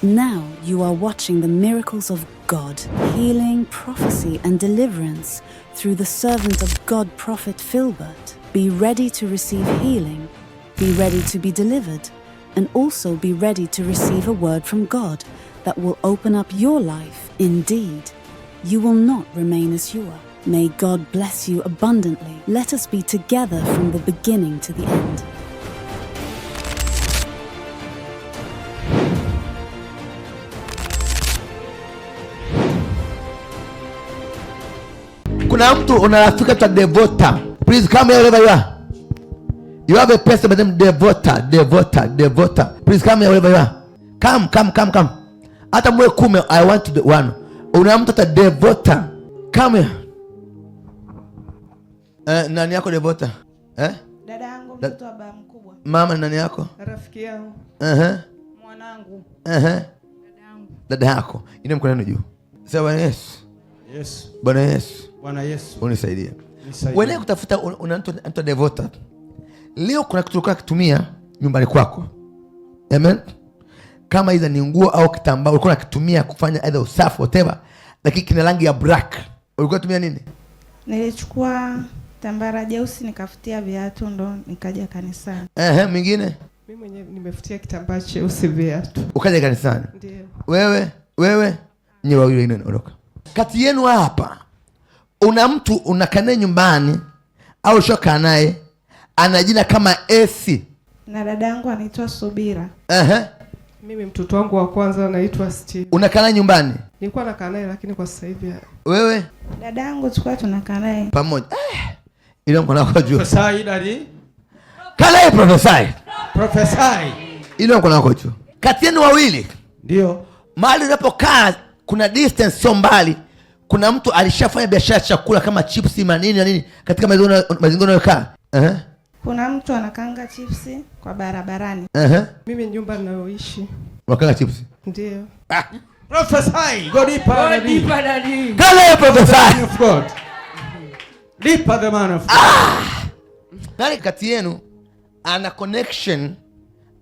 Now you are watching the miracles of God, healing, prophecy and deliverance through the servant of God, Prophet Philbert. Be ready to receive healing, be ready to be delivered, and also be ready to receive a word from God that will open up your life. Indeed, you will not remain as you are. May God bless you abundantly. Let us be together from the beginning to the end. Kuna mtu unarafika ta Devota. Please come here wherever you are. You have a person by the name Devota. Please come here wherever you are. Come. Hata mwe kume, I want to the one. Una mtu ta Devota. Come here. Nani yako Devota? Dada yangu, mtoto wa baba mkubwa. Mama nani yako? Rafiki yangu. Mwanangu. Dada yako. Ine mkono juu. Sema Bwana Yesu. Yes. Bwana Yesu. Bwana Yesu. Unisaidie. Wewe kutafuta unanto Devota. Leo kuna kitu kutumia nyumbani kwako. Amen. Kama hizo ni nguo au kitambaa ulikuwa unakitumia kufanya either usafi whatever, lakini kina rangi ya black. Ulikuwa unatumia nini? Nilichukua tambara jeusi nikafutia viatu ndo nikaja kanisani. Mwingine? Mimi mwenyewe nimefutia kitambaa cheusi viatu. Ukaja kanisani? Ndio. Wewe ni wawili inaondoka. Kati yenu hapa una mtu unakanae nyumbani au shoka naye ana jina kama Esi. Na dada yangu anaitwa Subira. Mimi mtoto wangu wa kwanza anaitwa Steve. Unakanae nyumbani? Nilikuwa nakaa naye lakini kwa sasa hivi. Wewe? Dada yangu tulikuwa tunakaa naye pamoja. Ile mkono wako juu. Prophesy daddy. Kale prophesy. Prophesy. Ile mkono wako juu. Kati yenu wawili Ndio. mahali unapokaa kuna distance sio mbali. Kuna mtu alishafanya biashara ya chakula kama chips manini na nini katika mazingira unayokaa. Kuna mtu anakaanga chips kwa barabarani. Mimi nyumba ninayoishi. Unakaanga chips? Ndio. Prophesy. Go deeper daddy. Kale prophesy of God. Deeper the man of God. Nani kati yenu ana connection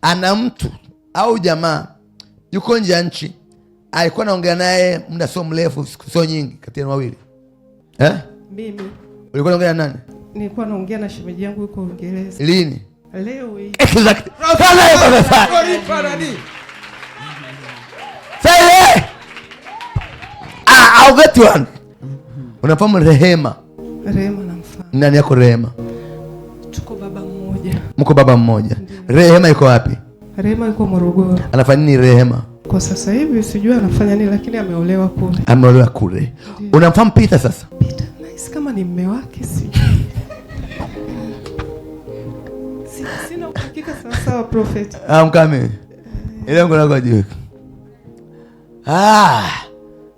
ana mtu au jamaa yuko nje ya nchi alikuwa anaongea naye muda sio mrefu sio nyingi kati yenu wawili? Mimi. Ulikuwa unaongea na nani? Nilikuwa naongea na shemeji yangu yuko Uingereza. Lini? Leo hii. Exactly. Go deeper daddy. Say it. I'll get you one. Unafahamu Rehema? Rehema namfahamu. Nani yako Rehema? Tuko baba mmoja. Mko baba mmoja. Rehema yuko wapi? Rehema yuko Morogoro. Anafanya nini Rehema? Kwa sasa hivi sijui anafanya nini lakini ameolewa kule. Ameolewa kule. Unamfahamu Peter sasa? Peter, nice kama ni mume wake sijui. Sina uhakika sawa prophet. Mkame. Ile mkono wako juu.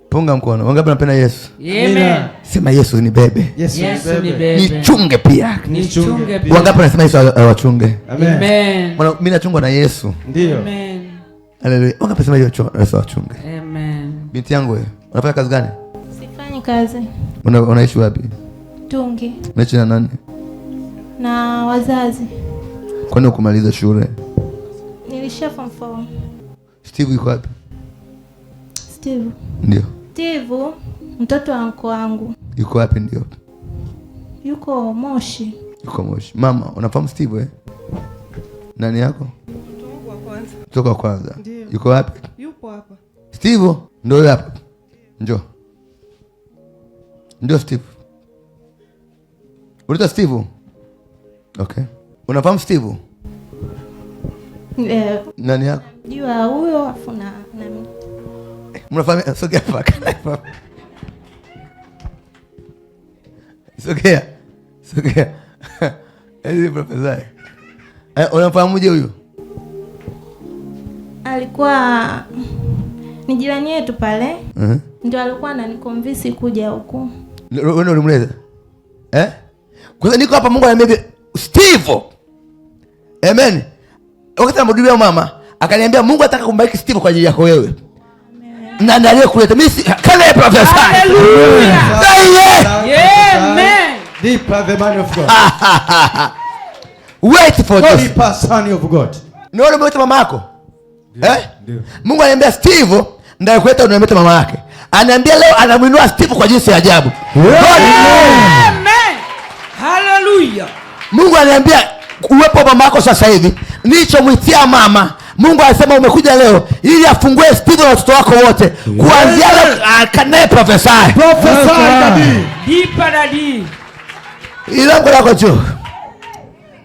Punga mkono. Wangapi wanapenda Yesu? Amen. Sema Yesu ni bebe. Yesu ni bebe. Nichunge pia. Nichunge pia. Wangapi wanasema Yesu awachunge? Amen. Mimi nachungwa na Yesu. Ndio. Amen. Haleluya. Wangapi wanasema Yesu awachunge? Amen. Binti yangu wewe, unafanya kazi gani? Sifanyi kazi. Unaishi wapi? Tungi. Unaishi na nani? Na wazazi. Kwani ukumaliza shule? Nilisha form 4. Steve yuko wapi? Steve. Ndio. Steve, mtoto wa anko wangu. Yuko wapi ndio? Yuko Moshi. Yuko Moshi. Mama, unafahamu Steve Nani yako? Mtoto wangu wa kwanza. Mtoto wa kwanza. Ndio. Yuko wapi? Yupo hapa. Steve, ndio hapa. Njoo. Ndio Steve. Unaitwa Steve? Okay. Unafahamu Steve? Nani yako? Jua huyo afu na mimi. Mnafahamu sogea hapa. Sogea. Hizi profesa. Unafahamuje huyo? Alikuwa ni jirani yetu pale. Ndio alikuwa ananiconvince kuja huku. Wewe ulimleta? Kwa niko hapa Mungu ananiambia Steve. Amen. Wakati namhudumia mama, akaniambia Mungu anataka kumbariki Steve kwa ajili yako wewe. Na ndiye kuleta mimi kale profesa. Hallelujah. Amen. Deeper the man of God. Wait for this. Deeper son of God. Ndio umeita mama yako? Mungu ananiambia Steve ndio kuleta unameta mama yake. Ananiambia leo anamuinua Steve kwa jinsi ya ajabu. Amen. Hallelujah. Mungu ananiambia uwepo wa mama yako sasa hivi nilichomwitia mama. Mungu anasema umekuja leo ili afungue Steve na watoto wako wote. Kuanzia leo kanae prophesy. Deeper daddy. Ilango lako juu.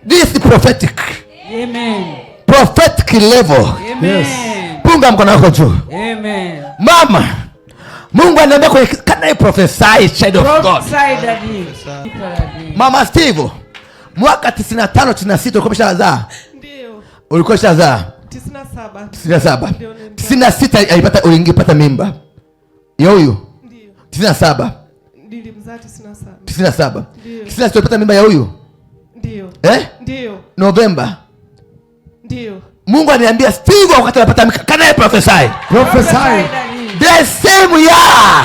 This is prophetic. Amen. Prophetic level. Amen. Punga mkono wako juu. Amen. Mama, Mungu ananiambia kwa kanae prophesy child of God. Prophesy daddy. Mama Steve, mwaka 95 96 ulikuwa umeshazaa? Ndio. Ulikuwa umeshazaa? 97. 96 alipata ulingepata mimba. Ya huyu? Ndio. 97. Nilimzaa 97. 96 ulipata mimba ya huyu? Ndio. Ndio. November. Ndio. Mungu ananiambia Steve wakati anapata mimba kana prophesy. The same year.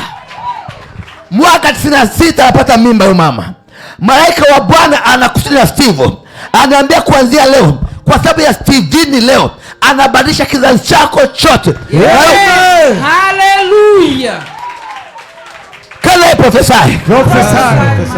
Mwaka 96 anapata mimba huyu mama. Malaika wa Bwana anakusanya Steve. Anaambia kuanzia leo kwa sababu ya Steve leo anabadilisha kizazi chako chote. Hallelujah. Kana prophesy.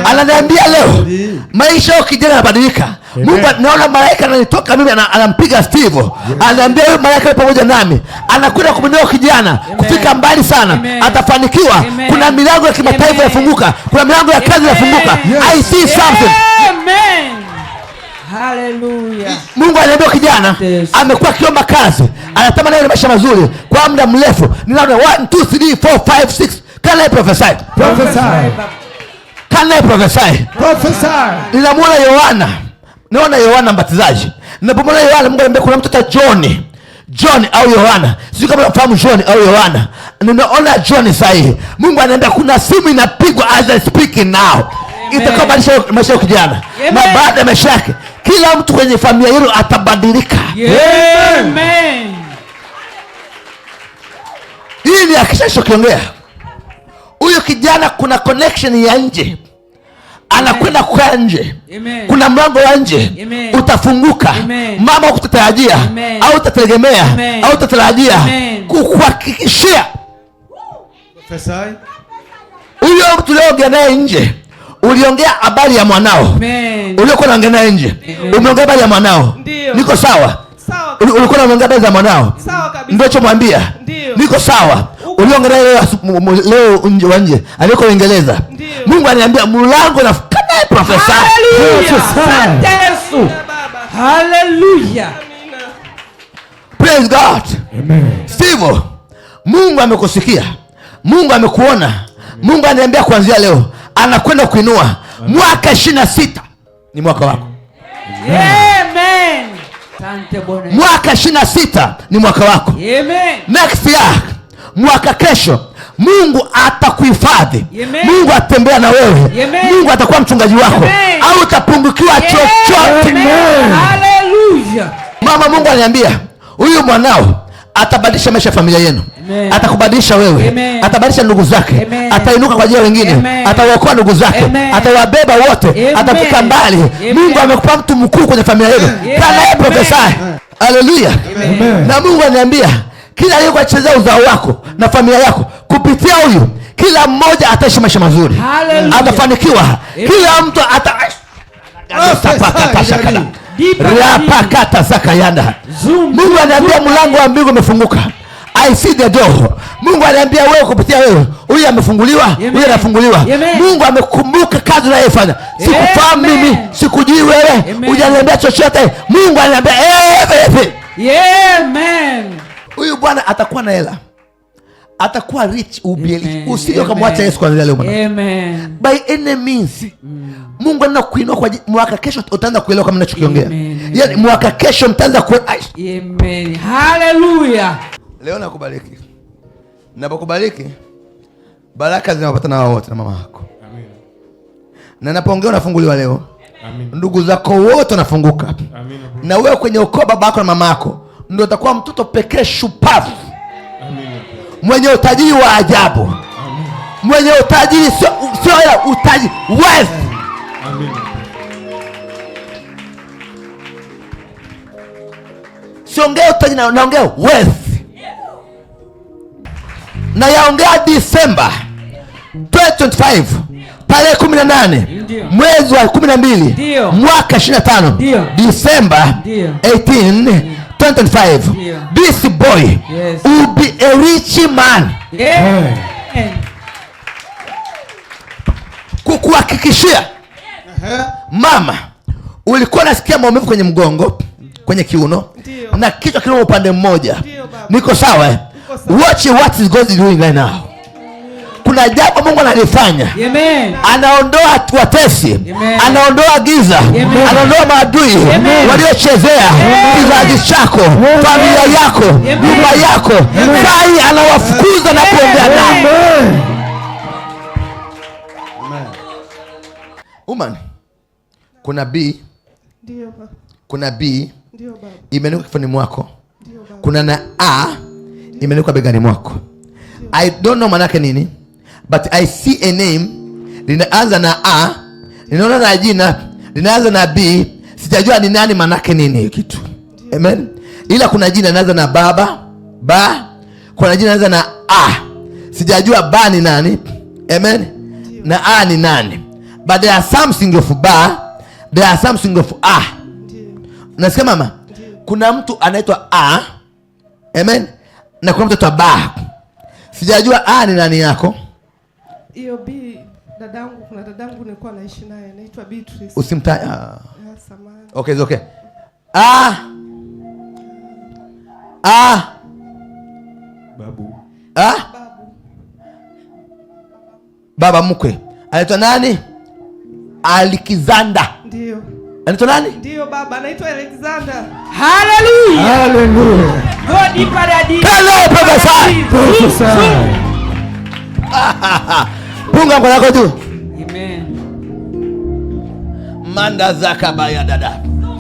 Ananiambia leo maisha yako kijana yanabadilika. Mungu naona malaika ananitoka mimi anampiga Steve. Ananiambia huyu malaika pamoja nami anakwenda kumwinua kijana kufika mbali sana. Atafanikiwa. Kuna milango ya kimataifa yafunguka. Kuna milango ya kazi yafunguka. I see something. Amen. Hallelujah. Mungu ananiambia kijana amekuwa akiomba kazi. Anatamani awe na maisha mazuri kwa muda mrefu. Ninaona 1 2 3 4 5 6. Can I prophesy? Can I prophesy? Ninamuona Yohana. Naona Yohana Mbatizaji. Ninapomwona Yohana Mungu ananiambia kuna mtoto John au Yohana. Sio kama unafahamu John au Yohana. Ninaona John sahihi. Mungu ananiambia kuna simu inapigwa as I speaking now. Itakabadilisha maisha ya kijana. Na baada ya maisha yake kila mtu kwenye familia yenu atabadilika. Amen. Hili akishachokiongea. Huyu kijana kuna connection ya nje. Anakwenda kwa nje. Kuna mlango wa nje utafunguka. Mama ukutarajia au utategemea au utatarajia kukuhakikishia. Huyo mtu leo ongea naye nje. Uliongea habari ya mwanao. Uliokuwa unaongea naye nje. Umeongea habari ya mwanao. Niko sawa? Ulikuwa unaongea habari za mwanao. Sawa kabisa. Ndio chomwambia. Niko sawa. Uliongea naye leo nje wa nje. Aliko Uingereza. Mungu ananiambia mlango na kana profesa. Hallelujah. Praise God. Amen. Steve, Mungu amekusikia. Mungu amekuona. Mungu ananiambia kuanzia leo anakwenda kuinua. Mwaka 26 ni mwaka wako. Amen. Asante Bwana. Mwaka 26 ni mwaka wako. Amen. Next year, mwaka kesho Mungu atakuhifadhi. Mungu atembea na wewe. Mungu atakuwa mchungaji wako. Au utapungukiwa chochote. Hallelujah. Mama, Mungu ananiambia huyu mwanao atabadilisha maisha ya familia yenu. Atakubadilisha wewe. Atabadilisha ndugu zake. Atainuka kwa ajili ya wengine. Atawaokoa ndugu zake. Atawabeba wote. Atafika mbali. Mungu amekupa mtu mkuu kwenye familia yenu. Kana prophesy. Hallelujah. Na Mungu ananiambia kila aliyekuchezea uzao wako na familia yako kupitia huyu, kila mmoja ataishi maisha mazuri. Atafanikiwa. Kila mtu Rapakata zakayanda. Mungu ananiambia mlango wa mbingu umefunguka. I see the door. Mungu ananiambia wewe kupitia wewe huyu amefunguliwa, huyu anafunguliwa. Mungu amekumbuka kazi unayofanya. Sikufahamu mimi, sikujui wewe, hujaniambia chochote. Mungu ananiambia everything. Amen. Huyu bwana atakuwa na hela. Atakuwa rich, usije kumwacha Yesu kuanzia leo bwana. Amen. By any means. Mungu anakuinua kwa mwaka kesho utaanza kuelewa kama ninachokiongea. Yaani mwaka kesho mtaanza ku Amen. Hallelujah. Leo nakubariki. Ninapokubariki baraka zinapata na wote na mama yako. Amen. Na napoongea unafunguliwa leo. Amen. Ndugu zako wote wanafunguka. Amen. Na wewe kwenye ukoo baba yako na mama yako ndio utakuwa mtoto pekee shupavu. Amen. Mwenye utajiri wa ajabu. Amen. Mwenye utajiri sio utajiri, wealth. Amen. Siongea utajiri, naongea wealth. na yaongea Disemba 2025 tarehe 18 mwezi wa 12 mwaka 25 Disemba 18 2025. This boy will be a rich man. Kukuhakikishia mama, ulikuwa nasikia maumivu kwenye mgongo, kwenye kiuno na kichwa kinauma upande mmoja. Niko sawa? Watch what is God doing right now. Kuna jambo Mungu analifanya. Anaondoa watesi, anaondoa giza, anaondoa maadui waliochezea kizazi chako, familia yako, nyumba yako. Sai anawafukuza na kuongea nao. Woman, kuna B. Ndio baba. Kuna B. Ndio baba. Imeandikwa kifuani mwako. Ndio baba. Kuna na A imeandikwa begani mwako. I don't know manake nini, but I see a name linaanza na A, ninaona na jina linaanza na B. Sijajua ni nani manake nini kitu. Amen. Ila kuna jina linaanza na baba, ba. Kuna jina linaanza na A. Sijajua ba ni nani. Amen. Na A ni nani. But there are something of ba, there are something of A. Nasikia mama? Kuna mtu anaitwa A. Amen. Na kuna mtu anaitwa ba. Sijajua A ni nani yako. Hiyo B dadangu, kuna dadangu nilikuwa naishi naye anaitwa Beatrice. Usimtaje. Samahani. Okay, it's okay. A. Babu. Baba mkwe. Anaitwa nani? Alexander. Ndio. Anaitwa nani? Ndio baba, anaitwa Alexander. Hallelujah. Hallelujah. God iparadi. Hello professor. Professor. Punga mkono wako juu. Amen. Manda zaka baya dada.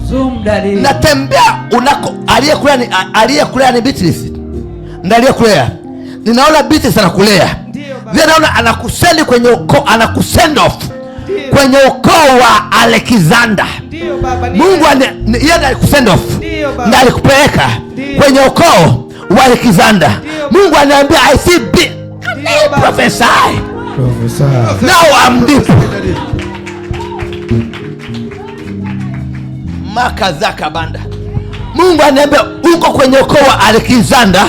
Zoom daddy. Natembea unako aliyekula ni Beatrice. Ndiye aliyekulea. Ninaona Beatrice anakulea. Ndio baba. Ndio naona anakusend kwenye ukoo, anakusend off kwenye ukoo wa Alexander. Ndio baba. Mungu yeye anakusend off. Ndio baba. Ndiye alikupeleka kwenye ukoo wa Alexander. Mungu ananiambia I see prophesy. Professor. Now I'm deep. Makazaka banda. Mungu ananiambia uko kwenye ukoo wa Alexander.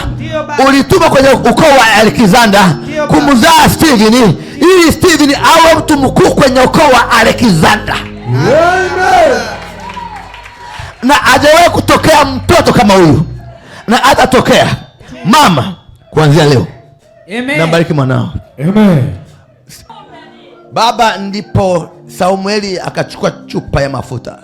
Ulituma kwenye ukoo wa Alexander kumzaa Stephen, ili Stephen awe mtu mkuu kwenye ukoo wa Alexander. Amen. Na hajawahi kutokea mtoto kama huyu, na atatokea. Mama, kuanzia leo Amen. nambariki mwanao. Amen. Baba, ndipo Samueli akachukua chupa ya mafuta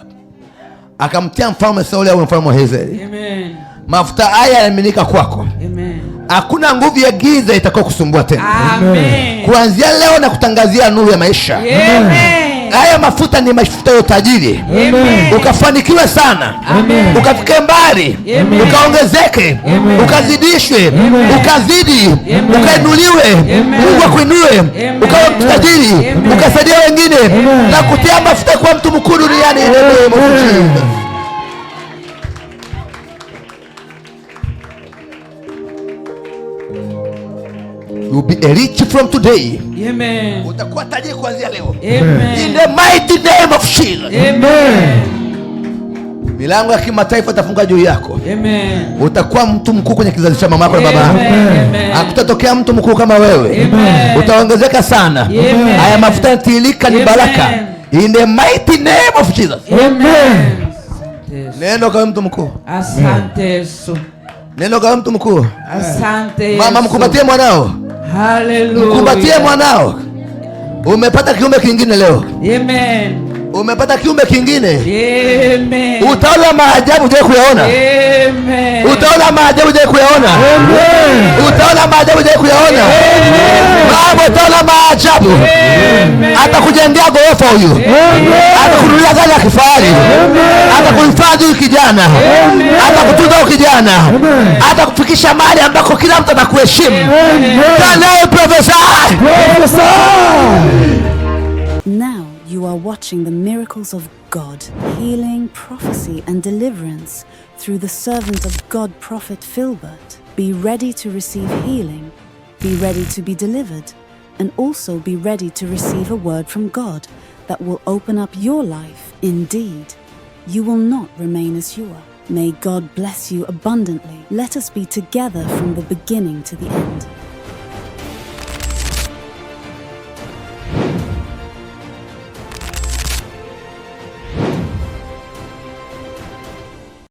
akamtia mfalme Sauli au mfalme Hazeli. Amen. Mafuta haya yanaminika kwako. Amen. Hakuna nguvu ya giza itakao kusumbua tena. Amen. Kuanzia leo na kutangazia nuru ya maisha. Amen. Haya mafuta ni mafuta ya utajiri. Amen. Ukafanikiwe sana. Amen. Ukafike mbali. Amen. Ukaongezeke. Amen. Ukazidishwe. Amen. Ukazidi. Amen. Ukainuliwe. Amen. Mungu akuinue. Amen. Ukawe mtu tajiri. Amen. Ukasaidia wengine. Amen. Na kutia mafuta kwa mtu mkuu duniani. You'll be a rich from today. Amen. Utakuwa tajiri kuanzia leo. Amen. In the mighty name of Jesus. Amen. Milango ya kimataifa itafunga juu yako. Amen. Utakuwa mtu mkuu kwenye kizazi cha mama yako na baba yako. Amen. Hakutatokea mtu mkuu kama wewe. Amen. Utaongezeka sana. Amen. Haya mafuta yatilika ni baraka. Amen. In the mighty name of Jesus. Amen. Neno kama mtu mkuu. Asante Yesu. Neno kama mtu mkuu. Asante Yesu. Mama, mkumbatie mwanao. Hallelujah. Mkumbatie mwanao. Umepata kiumbe kingine leo. Amen. Umepata kiumbe kingine. Amen. Utaona maajabu hujawahi kuyaona. Amen. Utaona maajabu hujawahi kuyaona. Utaona maajabu hujawahi kuyaona. Baba, utaona maajabu. Atakujengea ghorofa huyu. Atakununulia gari ya kifahari. Atakuhifadhi huyu kijana. Atakutunza huyu kijana. Atakufikisha mahali ambako kila mtu atakuheshimu. Kanaye profesa. Now you are watching the miracles of God, healing, prophecy, and deliverance through the servant of God, Prophet Philbert. Be ready to receive healing. Be ready to be delivered, and also be ready to receive a word from God that will open up your life. Indeed, you will not remain as you are. May God bless you abundantly. Let us be together from the beginning to the end.